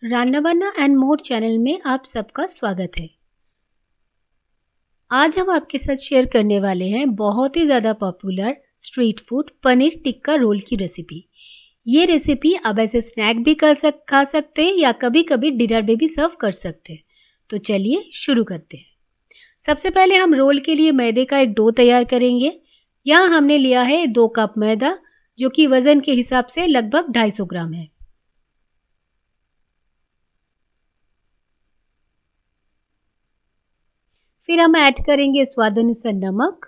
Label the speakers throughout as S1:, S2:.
S1: रान्ना बान्ना and more channel में आप सबका स्वागत है। आज हम आपके साथ शेयर करने वाले हैं बहुत ही ज़्यादा popular street food paneer tikka roll की रेसिपी। ये रेसिपी आप ऐसे स्नैक भी खा सकते हैं या कभी कभी डिनर में भी सर्व कर सकते हैं। तो चलिए शुरू करते हैं। सबसे पहले हम रोल के लिए मैदे का एक डो तैयार करेंगे। यहाँ हमने लिया है 2 कप मैदा, जो कि वज़न के हिसाब से लगभग 250 ग्राम है। फिर हम ऐड करेंगे स्वाद अनुसार नमक,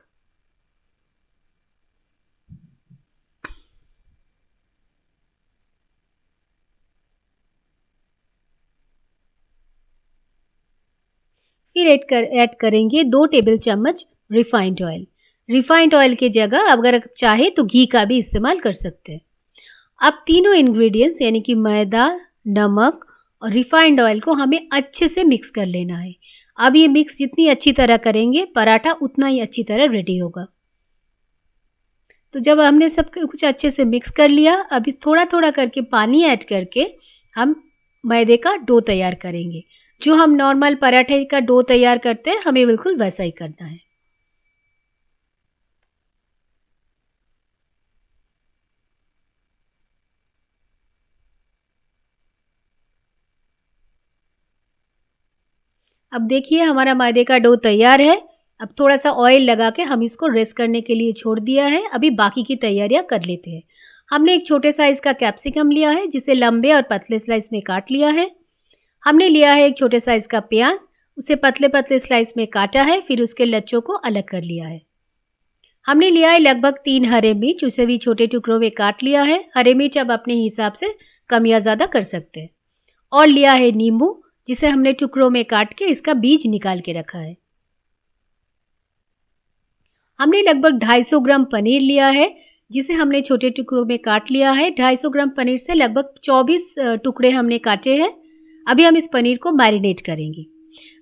S1: फिर ऐड करेंगे 2 टेबल चम्मच रिफाइंड ऑयल। रिफाइंड ऑयल की जगह अगर चाहे तो घी का भी इस्तेमाल कर सकते हैं। अब तीनों इंग्रेडिएंट्स यानी कि मैदा, नमक और रिफाइंड ऑयल को हमें अच्छे से मिक्स कर लेना है। अब ये मिक्स जितनी अच्छी तरह करेंगे पराठा उतना ही अच्छी तरह रेडी होगा। तो जब हमने सब कुछ अच्छे से मिक्स कर लिया, अभी थोड़ा थोड़ा करके पानी ऐड करके हम मैदे का डो तैयार करेंगे। जो हम नॉर्मल पराठे का डो तैयार करते हैं हमें बिल्कुल वैसा ही करना है। अब देखिए हमारा मैदे का डो तैयार है। अब थोड़ा सा ऑयल लगा के हम इसको रेस्ट करने के लिए छोड़ दिया है। अभी बाकी की तैयारियां कर लेते हैं। हमने एक छोटे साइज का कैप्सिकम लिया है, जिसे लंबे और पतले स्लाइस में काट लिया है। हमने लिया है एक छोटे साइज का प्याज, उसे पतले पतले स्लाइस में काटा है, फिर उसके लच्छों को अलग कर लिया है। हमने लिया है लगभग 3 हरे मिर्च, उसे भी छोटे टुकड़ों में काट लिया है। हरे मिर्च अब अपने हिसाब से कम या ज़्यादा कर सकते हैं। और लिया है नींबू, जिसे हमने टुकड़ों में काट के इसका बीज निकाल के रखा है। हमने लगभग 250 ग्राम पनीर लिया है, जिसे हमने छोटे टुकड़ों में काट लिया है। 250 ग्राम पनीर से लगभग 24 टुकड़े हमने काटे हैं। अभी हम इस पनीर को मैरिनेट करेंगे।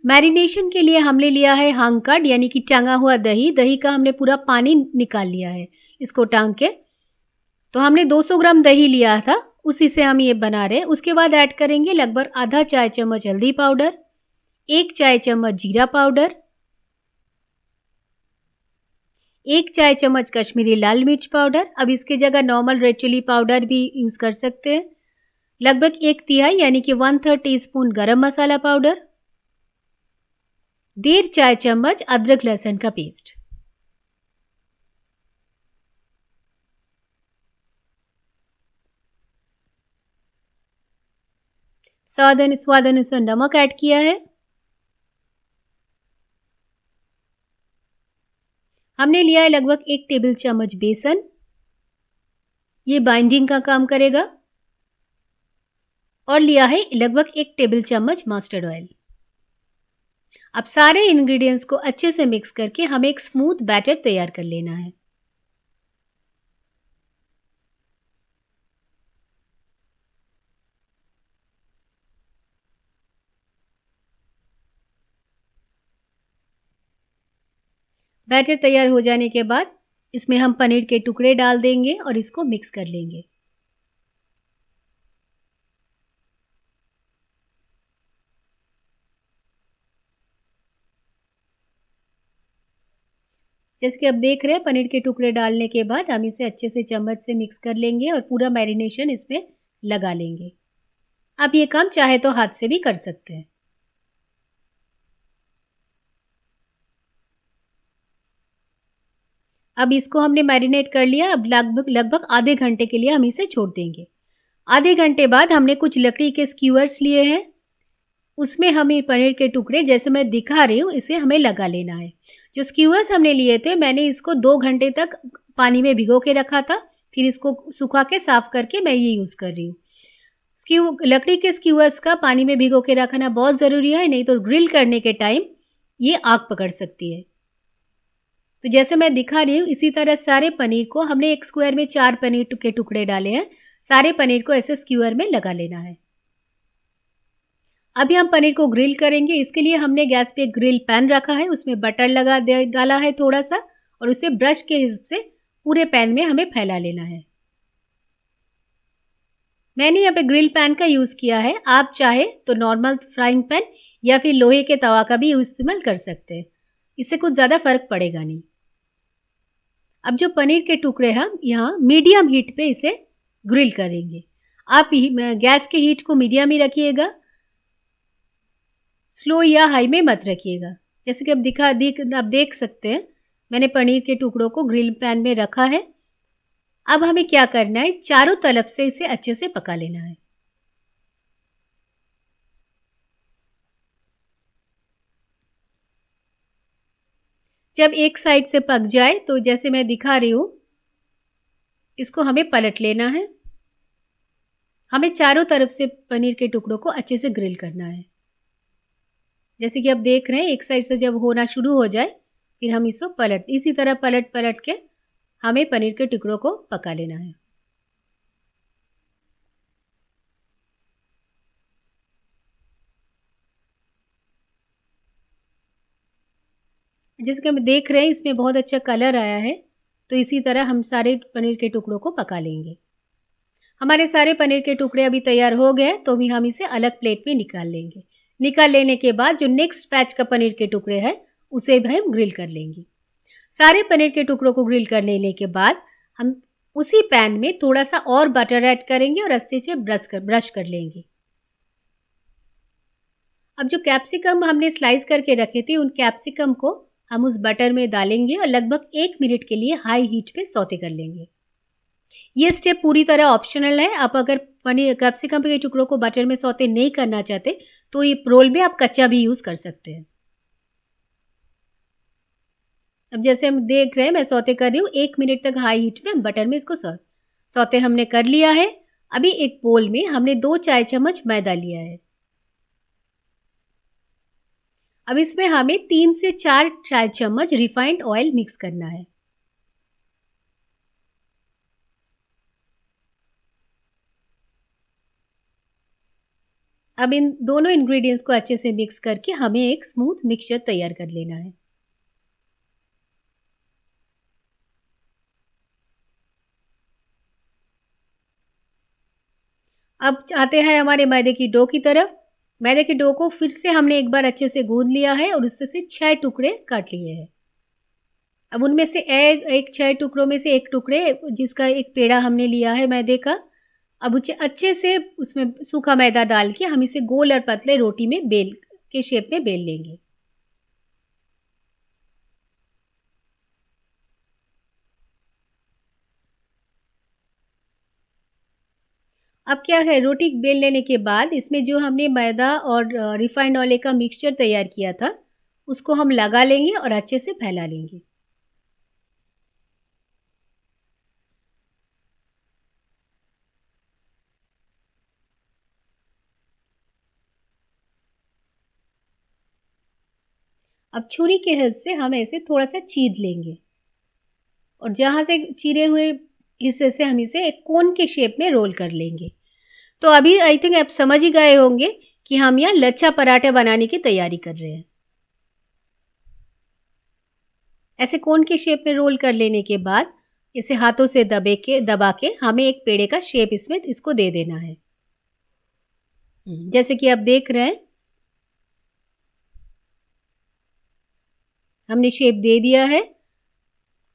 S1: मैरिनेशन के लिए हमने लिया है हांग कर्ड यानी कि टंगा हुआ दही। दही का हमने पूरा पानी निकाल लिया है इसको टांग के। तो हमने 200 ग्राम दही लिया था, उसी से हम ये बना रहे हैं। उसके बाद ऐड करेंगे लगभग आधा चाय चम्मच हल्दी पाउडर, 1 चाय चम्मच जीरा पाउडर, 1 चाय चम्मच कश्मीरी लाल मिर्च पाउडर। अब इसके जगह नॉर्मल रेड चिली पाउडर भी यूज़ कर सकते हैं। लगभग 1/3 यानी कि 1/3 टीस्पून गरम मसाला पाउडर, 1.5 चाय चम्मच अदरक लहसुन का पेस्ट। स्वाद अनुसार नमक ऐड किया है। हमने लिया है लगभग 1 टेबल चम्मच बेसन, ये बाइंडिंग का काम करेगा। और लिया है लगभग 1 टेबल चम्मच मस्टर्ड ऑयल। अब सारे इंग्रेडिएंट्स को अच्छे से मिक्स करके हमें एक स्मूथ बैटर तैयार कर लेना है। बैटर तैयार हो जाने के बाद इसमें हम पनीर के टुकड़े डाल देंगे और इसको मिक्स कर लेंगे। जैसे कि अब देख रहे हैं पनीर के टुकड़े डालने के बाद हम इसे अच्छे से चम्मच से मिक्स कर लेंगे और पूरा मैरिनेशन इसमें लगा लेंगे। आप ये काम चाहे तो हाथ से भी कर सकते हैं। अब इसको हमने मैरिनेट कर लिया। अब लगभग लगभग आधे घंटे के लिए हम इसे छोड़ देंगे। आधे घंटे बाद हमने कुछ लकड़ी के स्क्यूअर्स लिए हैं, उसमें हमें पनीर के टुकड़े जैसे मैं दिखा रही हूँ इसे हमें लगा लेना है। जो स्क्यूअर्स हमने लिए थे मैंने इसको 2 घंटे तक पानी में भिगो के रखा था, फिर इसको सुखा के साफ करके मैं ये यूज़ कर रही हूँ। लकड़ी के स्क्यूअर्स का पानी में भिगो के रखना बहुत ज़रूरी है, नहीं तो ग्रिल करने के टाइम ये आग पकड़ सकती है। तो जैसे मैं दिखा रही हूँ इसी तरह सारे पनीर को हमने एक स्क्वायर में 4 पनीर के टुकड़े डाले हैं। सारे पनीर को ऐसे स्क्यूअर में लगा लेना है। अभी हम पनीर को ग्रिल करेंगे। इसके लिए हमने गैस पे ग्रिल पैन रखा है, उसमें बटर डाला है थोड़ा सा, और उसे ब्रश के हेल्प से पूरे पैन में हमें फैला लेना है। मैंने यहाँ पे ग्रिल पैन का यूज़ किया है, आप चाहे तो नॉर्मल फ्राइंग पैन या फिर लोहे के तवा का भी इस्तेमाल कर सकते हैं, इससे कुछ ज़्यादा फ़र्क पड़ेगा नहीं। अब जो पनीर के टुकड़े हम यहाँ मीडियम हीट पे इसे ग्रिल करेंगे। आप गैस के हीट को मीडियम ही रखिएगा, स्लो या हाई में मत रखिएगा। जैसे कि आप देख सकते हैं, मैंने पनीर के टुकड़ों को ग्रिल पैन में रखा है। अब हमें क्या करना है, चारों तरफ से इसे अच्छे से पका लेना है। जब एक साइड से पक जाए तो जैसे मैं दिखा रही हूँ, इसको हमें पलट लेना है। हमें चारों तरफ से पनीर के टुकड़ों को अच्छे से ग्रिल करना है। जैसे कि आप देख रहे हैं, एक साइड से जब होना शुरू हो जाए, फिर हम इसको इसी तरह पलट के हमें पनीर के टुकड़ों को पका लेना है। जैसे कि हम देख रहे हैं, इसमें बहुत अच्छा कलर आया है, तो इसी तरह हम सारे पनीर के टुकड़ों को पका लेंगे। हमारे सारे पनीर के टुकड़े अभी तैयार हो गए, तो भी हम इसे अलग प्लेट में निकाल लेंगे। निकाल लेने के बाद जो नेक्स्ट बैच का पनीर के टुकड़े हैं, उसे भी हम ग्रिल कर लेंगे। सारे पनीर के टुकड़ों को ग्रिल कर लेने के बाद हम उसी पैन में थोड़ा-सा और बटर ऐड करेंगे और अच्छे से ब्रश कर लेंगे। अब जो कैप्सिकम हमने स्लाइस करके रखे थे, उन कैप्सिकम को हम उस बटर में डालेंगे और लगभग 1 मिनट के लिए हाई हीट पे सौते कर लेंगे। ये स्टेप पूरी तरह ऑप्शनल है। आप अगर पनीर कैप्सिकम के टुकड़ों को बटर में सौते नहीं करना चाहते, तो ये रोल में आप कच्चा भी यूज़ कर सकते हैं। अब जैसे हम देख रहे हैं, मैं सौते कर रही हूँ, 1 मिनट तक हाई हीट में बटर में इसको सौते हमने कर लिया है। अभी एक बोल में हमने 2 चाय चम्मच मैदा लिया है। अब इसमें हमें 3 से 4 चाय चम्मच रिफाइंड ऑयल मिक्स करना है। अब इन दोनों इंग्रेडिएंट्स को अच्छे से मिक्स करके हमें एक स्मूथ मिक्सचर तैयार कर लेना है। अब आते हैं हमारे मैदे की डो की तरफ। मैदे के डो को फिर से हमने एक बार अच्छे से गूंद लिया है और उससे से 6 टुकड़े काट लिए हैं। अब उनमें से एक 6 टुकड़ों में से एक टुकड़े जिसका एक पेड़ा हमने लिया है मैदे का, अब उसे अच्छे से उसमें सूखा मैदा डाल के हम इसे गोल और पतले रोटी में बेल के शेप में बेल लेंगे। अब क्या है, रोटी बेल लेने के बाद इसमें जो हमने मैदा और रिफाइंड ऑयल का मिक्सचर तैयार किया था, उसको हम लगा लेंगे और अच्छे से फैला लेंगे। अब छुरी के हेल्प से हम ऐसे थोड़ा-सा चीर लेंगे और जहाँ से चीरे हुए हिस्से से हम इसे एक कोन के शेप में रोल कर लेंगे। तो अभी आई थिंक आप समझ ही गए होंगे कि हम यहाँ लच्छा पराठा बनाने की तैयारी कर रहे हैं। ऐसे कोन के शेप में रोल कर लेने के बाद इसे हाथों से दबा के हमें एक पेड़े का शेप इसमें इसको दे देना है। जैसे कि आप देख रहे हैं, हमने शेप दे दिया है।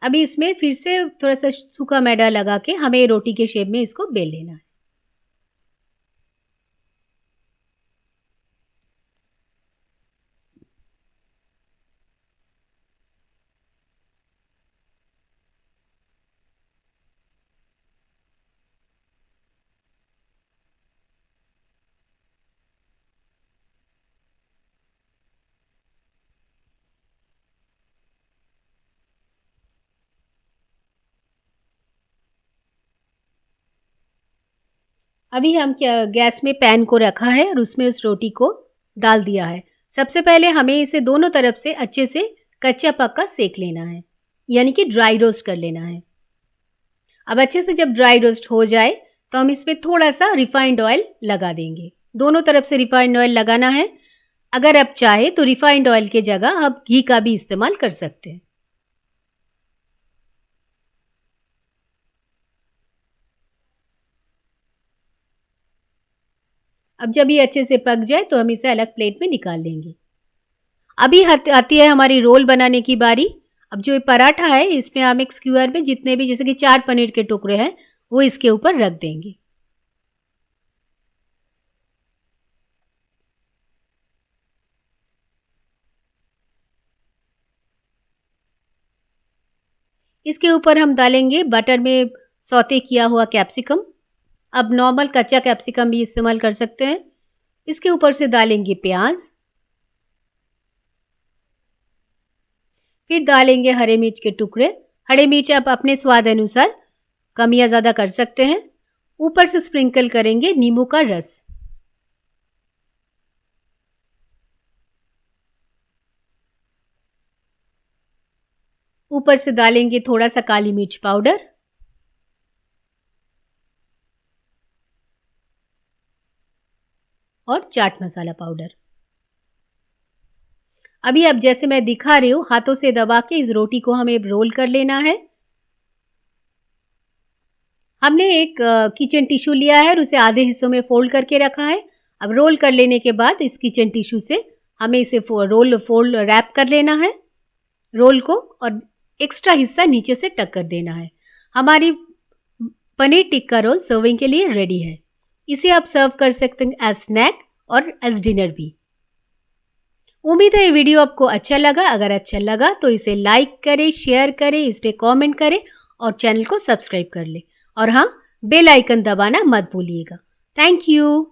S1: अभी इसमें फिर से थोड़ा-सा सूखा मैदा लगा के हमें रोटी के शेप में इसको बेल लेना है। अभी हम क्या गैस में पैन को रखा है और उसमें उस रोटी को डाल दिया है। सबसे पहले हमें इसे दोनों तरफ से अच्छे से कच्चा पक्का सेक लेना है, यानी कि ड्राई रोस्ट कर लेना है। अब अच्छे से जब ड्राई रोस्ट हो जाए, तो हम इसमें थोड़ा-सा रिफाइंड ऑयल लगा देंगे। दोनों तरफ से रिफाइंड ऑयल लगाना है। अगर आप चाहें तो रिफाइंड ऑयल की जगह आप घी का भी इस्तेमाल कर सकते हैं। अब जब ये अच्छे से पक जाए तो हम इसे अलग प्लेट में निकाल लेंगे। अभी आती है हमारी रोल बनाने की बारी। अब जो ये पराठा है इसमें हम एक स्क्वायर में जितने भी जैसे कि 4 पनीर के टुकड़े हैं वो इसके ऊपर रख देंगे। इसके ऊपर हम डालेंगे बटर में सौते किया हुआ कैप्सिकम। अब नॉर्मल कच्चा कैप्सिकम भी इस्तेमाल कर सकते हैं। इसके ऊपर से डालेंगे प्याज, फिर डालेंगे हरे मिर्च के टुकड़े। हरे मिर्च आप अपने स्वाद अनुसार कम या ज़्यादा कर सकते हैं। ऊपर से स्प्रिंकल करेंगे नींबू का रस। ऊपर से डालेंगे थोड़ा सा काली मिर्च पाउडर और चाट मसाला पाउडर। अभी अब जैसे मैं दिखा रही हूँ हाथों से दबा के इस रोटी को हमें रोल कर लेना है। हमने एक किचन टिश्यू लिया है और उसे आधे हिस्सों में फोल्ड करके रखा है। अब रोल कर लेने के बाद इस किचन टिश्यू से हमें इसे फोल्ड रैप कर लेना है रोल को, और एक्स्ट्रा हिस्सा नीचे से टक कर देना है। हमारी पनीर टिक्का रोल सर्विंग के लिए रेडी है। इसे आप सर्व कर सकते हैं एज स्नैक और एज डिनर भी। उम्मीद है ये वीडियो आपको अच्छा लगा। अगर अच्छा लगा तो इसे लाइक करें, शेयर करें, इस पे कमेंट करें और चैनल को सब्सक्राइब कर लें। और हाँ, बेल आइकन दबाना मत भूलिएगा। Thank you.